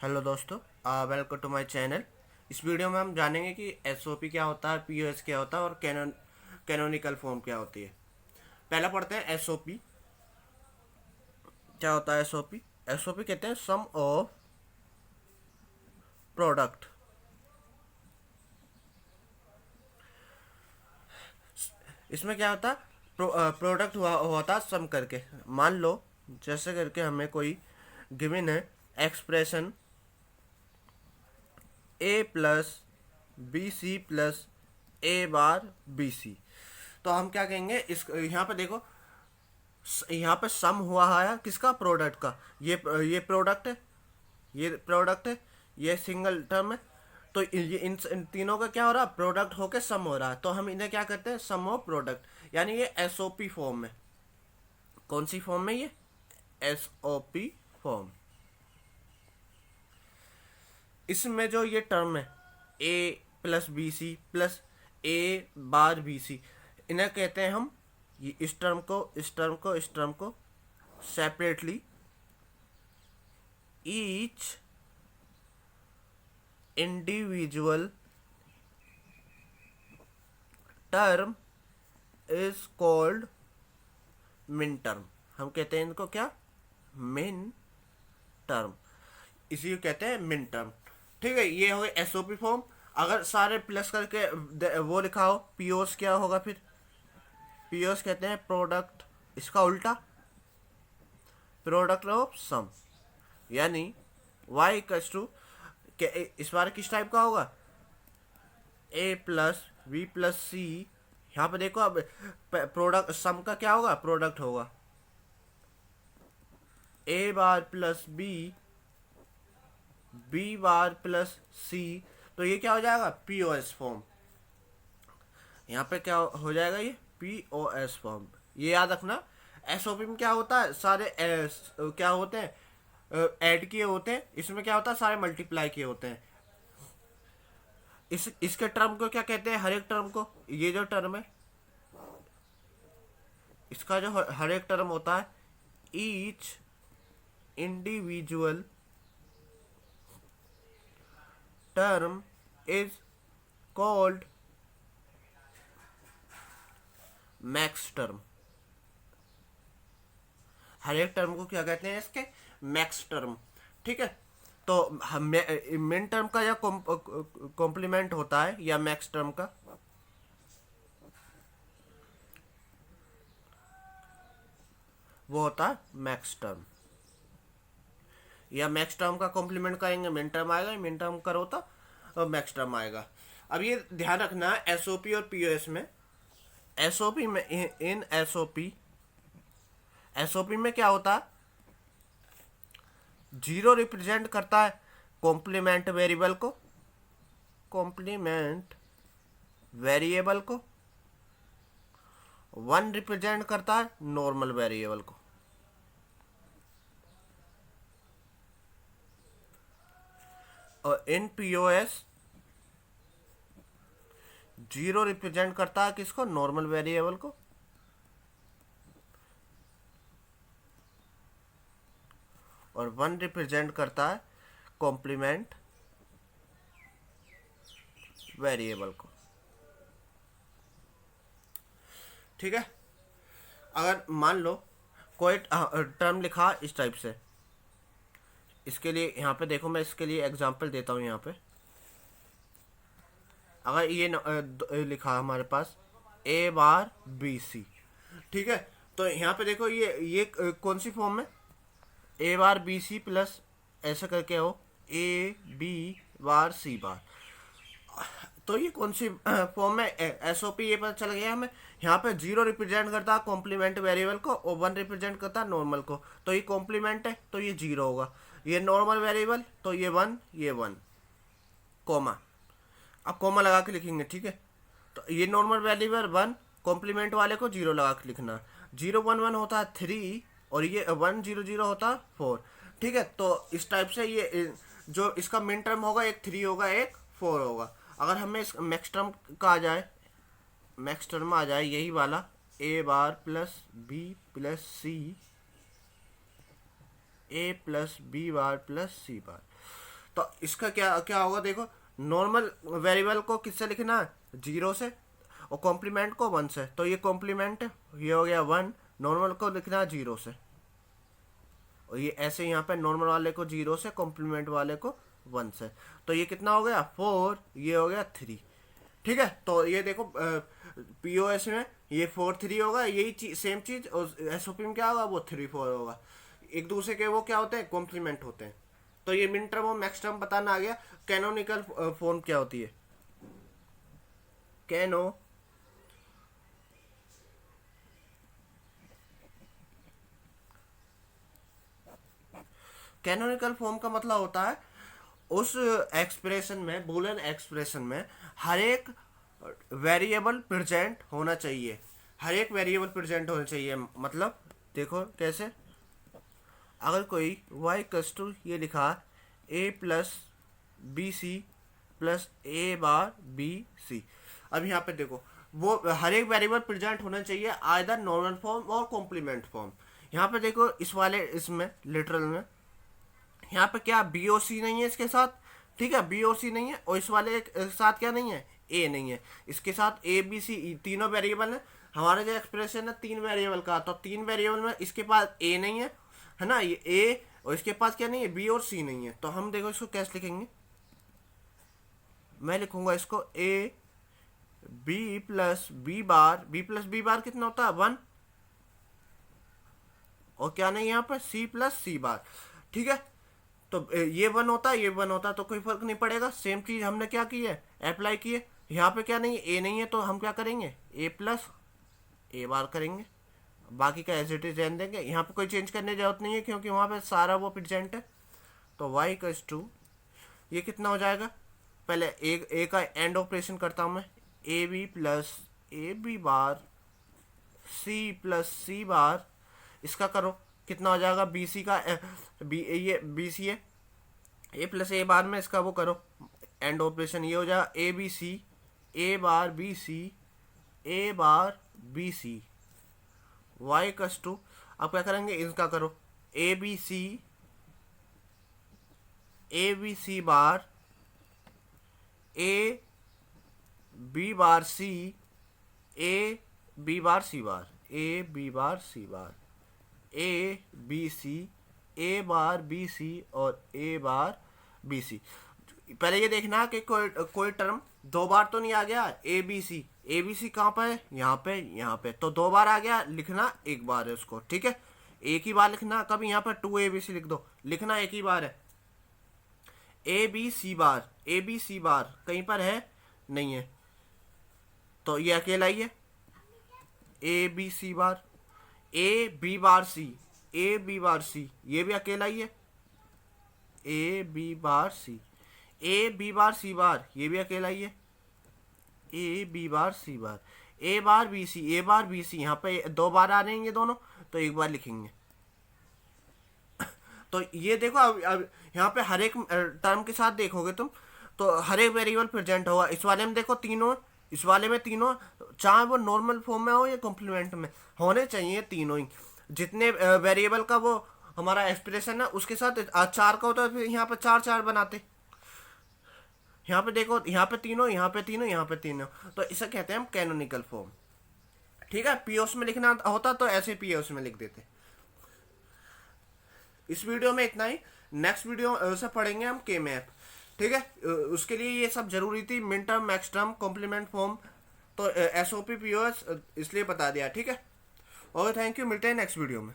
Hello दोस्तों, welcome to my channel. इस video में हम जानेंगे कि एसओपी क्या होता है, पीओएस क्या होता है और कैनोनिकल फॉर्म क्या होती है। पहला पढ़ते हैं एसओपी। क्या होता है एसओपी? एसओपी कहते हैं सम ऑफ प्रोडक्ट। इसमें क्या होता है? प्रोडक्ट होता है सम करके। मान लो जैसे करके हमें कोई गिवन है expression a plus B C plus A bar B सी। तो हम क्या कहेंगे, इस यहाँ पे देखो, यहाँ पे सम हुआ है किसका? प्रोडक्ट का। ये प्रोडक्ट है, ये प्रोडक्ट है, ये सिंगल टर्म है। तो ये इन तीनों का क्या हो रहा है? प्रोडक्ट होके सम हो रहा है। तो हम इन्हें क्या करते हैं? सम ऑफ प्रोडक्ट। यानी ये एसओपी फॉर्म में। कौन सी फॉर्म में ये? SOP form. इसमें जो ये टर्म है ए plus B C plus A bar B सी, इन्हें कहते हैं हम, ये इस टर्म को इस टर्म को separately each individual term is called min term. हम कहते हैं इनको क्या? Min term. इसी को कहते हैं मिन टर्म। ठीक है, ये हो गए एसओपी फॉर्म। अगर सारे प्लस करके वो लिखा हो पीओस, क्या होगा फिर? पीओस कहते हैं प्रोडक्ट, इसका उल्टा प्रोडक्ट ऑफ सम। यानी वाई इक्वल्स टू, इस बार किस टाइप का होगा? ए प्लस बी प्लस सी। यहाँ पे देखो, अब प्रोडक्ट सम का क्या होगा? प्रोडक्ट होगा A bar plus B, B bar plus C. तो ये क्या हो जाएगा? POS form. यहाँ पे क्या हो जाएगा? ये पीओएस फॉर्म। ये याद रखना। एसओपी में क्या होता है? सारे क्या होते हैं? ऐड किए होते हैं। इसमें क्या होता है? सारे मल्टीप्लाई किए होते हैं। इसके टर्म को क्या कहते हैं? हर एक टर्म को, ये जो टर्म है इसका जो हर एक टर्म होता है, each individual term is called max term. हर एक टर्म को क्या कहते हैं? इसके मैक्स टर्म। ठीक है, तो मिन टर्म का या कॉम्प्लीमेंट होता है या मैक्स टर्म का? वो होता है मैक्स टर्म। या मैक्स टर्म का कॉम्प्लीमेंट करेंगे मिन टर्म आएगा, मिन टर्म करो तो मैक्स टर्म आएगा। अब ये ध्यान रखना है एसओपी और पीओएस में। एसओपी में, इन एसओपी, एसओपी में क्या होता है? जीरो रिप्रेजेंट करता है कॉम्प्लीमेंट वेरिएबल को, कॉम्प्लीमेंट वेरिएबल को। वन रिप्रेजेंट करता है नॉर्मल वेरिएबल को। और इन पीओएस जीरो रिप्रेजेंट करता है किसको? नॉर्मल वेरिएबल को। और वन रिप्रेजेंट करता है कॉम्प्लीमेंट वेरिएबल को। ठीक है, अगर मान लो कोई टर्म लिखा इस टाइप से, इसके लिए यहाँ पे देखो, मैं इसके लिए एग्जांपल देता हूँ। यहाँ पे अगर ये लिखा हमारे पास ए बार बी सी, ठीक है, तो यहाँ पे देखो ये कौन सी फॉर्म में? ए बार बी सी प्लस ऐसा करके हो ए बी बार सी बार। तो ये कौन सी फॉर्म में? एसओपी। ये पता चल गया हमें। यहाँ पे जीरो रिप्रेजेंट करता है कॉम्प्लीमेंट वेरिएबल को और वन रिप्रेजेंट करता है नॉर्मल को। तो ये कॉम्प्लीमेंट है तो ये जीरो होगा, ये नॉर्मल वेरिएबल तो ये वन, ये वन, कोमा। अब कोमा लगा के लिखेंगे, ठीक है। तो ये नॉर्मल वेरिएबल वन, कॉम्प्लीमेंट वाले को जीरो लगा के लिखना। जीरो वन वन होता है थ्री और ये वन जीरो जीरो होता है फोर। ठीक है, तो इस टाइप से ये जो इसका मिन टर्म होगा, एक थ्री होगा, एक फोर होगा। अगर हमें इस मैक्स टर्म का आ जाए, मैक्स टर्म आ जाए यही वाला ए बार प्लस बी प्लस सी, ए plus B bar plus C बार। तो इसका क्या क्या होगा देखो, नॉर्मल वेरिएबल को किससे लिखना है, 0 से, और कॉम्प्लीमेंट को 1 से। तो ये कॉम्प्लीमेंट ये हो गया 1, नॉर्मल को लिखना है 0 से, और ये ऐसे यहाँ पे नॉर्मल वाले को 0 से, कॉम्प्लीमेंट वाले को 1 से। तो ये कितना हो गया 4, ये हो गया 3। ठीक है, तो ये देखो पीओएस में ये 4 3 होगा, यही सेम चीज, और एसओपी में क्या होगा, वो 3 4 होगा। एक दूसरे के वो क्या होते हैं, कॉम्प्लीमेंट होते हैं। तो ये मिन टर्म और मैक्स टर्म बताना आ गया। कैनोनिकल फॉर्म क्या होती है, कैनोनिकल फॉर्म का मतलब होता है उस एक्सप्रेशन में, बूलियन एक्सप्रेशन में हर एक वेरिएबल प्रेजेंट होना चाहिए, हर एक वेरिएबल प्रेजेंट होना चाहिए। मतलब देखो कैसे, अगर कोई y कस्टू ये लिखा a plus B C plus A bar B C, अब यहाँ पे देखो वो हर एक वेरिएबल प्रेजेंट होना चाहिए आइदर नॉर्मल फॉर्म और कॉम्प्लीमेंट फॉर्म। यहाँ पे देखो इस वाले इसमें लिटरल में यहाँ पे क्या बी और सी नहीं है इसके साथ, ठीक है, बी और सी नहीं है, और इस वाले के साथ क्या नहीं है, ए नहीं है, इसके साथ ए बी सी तीनों वेरिएबल है। हमारा जो एक्सप्रेशन है 3 वेरिएबल का, तो 3 वेरिएबल में इसके पास ए नहीं है ना, ये ए, और इसके पास क्या नहीं है, बी और सी नहीं है। तो हम देखो इसको कैसे लिखेंगे, मैं लिखूंगा इसको A B plus B bar कितना होता है 1, और क्या नहीं यहाँ पर सी प्लस सी बार। ठीक है, तो ये 1 होता है, ये 1 होता है, तो कोई फर्क नहीं पड़ेगा। सेम चीज हमने क्या की है, अप्लाई की है। यहाँ पे क्या नहीं है, ए नहीं है, तो हम क्या करेंगे, ए प्लस ए बार करेंगे, बाकी का एज इट इज रहने देंगे। यहाँ पे कोई चेंज करने की जरूरत नहीं है, क्योंकि वहाँ पे सारा वो प्रेजेंट है। तो y इक्वल्स टू ये कितना हो जाएगा, पहले ए का एंड ऑपरेशन करता हूँ मैं, A B plus A B bar C plus C bar, इसका करो कितना हो जाएगा, बी सी का ये बी सी है, ए प्लस ए बार में इसका वो करो एंड ऑपरेशन, ये हो जाएगा A B C, A bar B C, A bar B C, वाई कस टू। अब क्या करेंगे, इसका करो A B C bar, A B bar C, A B bar C bar, A B bar C bar, A B C, A bar B C, और A bar B सी। पहले ये देखना कि कोई टर्म 2 बार तो नहीं आ गया, ए बी सी कहाँ पर है, यहाँ पे तो 2 बार आ गया, लिखना 1 बार है उसको। ठीक है, एक ही बार लिखना, कभी यहाँ पर 2 ए बी सी लिख दो, लिखना 1 ही बार है। ए बी सी बार कहीं पर है, नहीं है, तो ये अकेला ही है, ए B C bar. A B bar सी ये भी अकेला ही है, ए बी बार सी बार ये भी अकेला ही है, ए बी बार सी बार, ए बार बी सी यहाँ पे 2 बार आ रहेंगे दोनों, तो 1 बार लिखेंगे। तो ये देखो अब यहाँ पे हर एक टर्म के साथ देखोगे तुम, तो हर एक वेरिएबल प्रेजेंट होगा। इस वाले में देखो तीनों, इस वाले में तीनों, चाहे वो नॉर्मल फॉर्म में हो या कॉम्प्लीमेंट में, होने चाहिए तीनों ही। जितने वेरिएबल का वो हमारा एक्सप्रेशन है उसके साथ 4 का होता है, फिर यहाँ पे 4 बनाते। यहाँ पे देखो, यहाँ पे तीनों, यहाँ पे तीनों, यहाँ पे तीनों, तो इसे कहते हैं हम कैनोनिकल फॉर्म। ठीक है, पीओस में लिखना होता तो ऐसे पीओस में लिख देते। इस वीडियो में इतना ही, नेक्स्ट वीडियो से पढ़ेंगे हम के मैप। ठीक है, उसके लिए ये सब जरूरी थी, min term, max term, complement form, तो एसओपी पीओएस इसलिए बता दिया। ठीक है, और थैंक यू, मिलते हैं नेक्स्ट वीडियो में।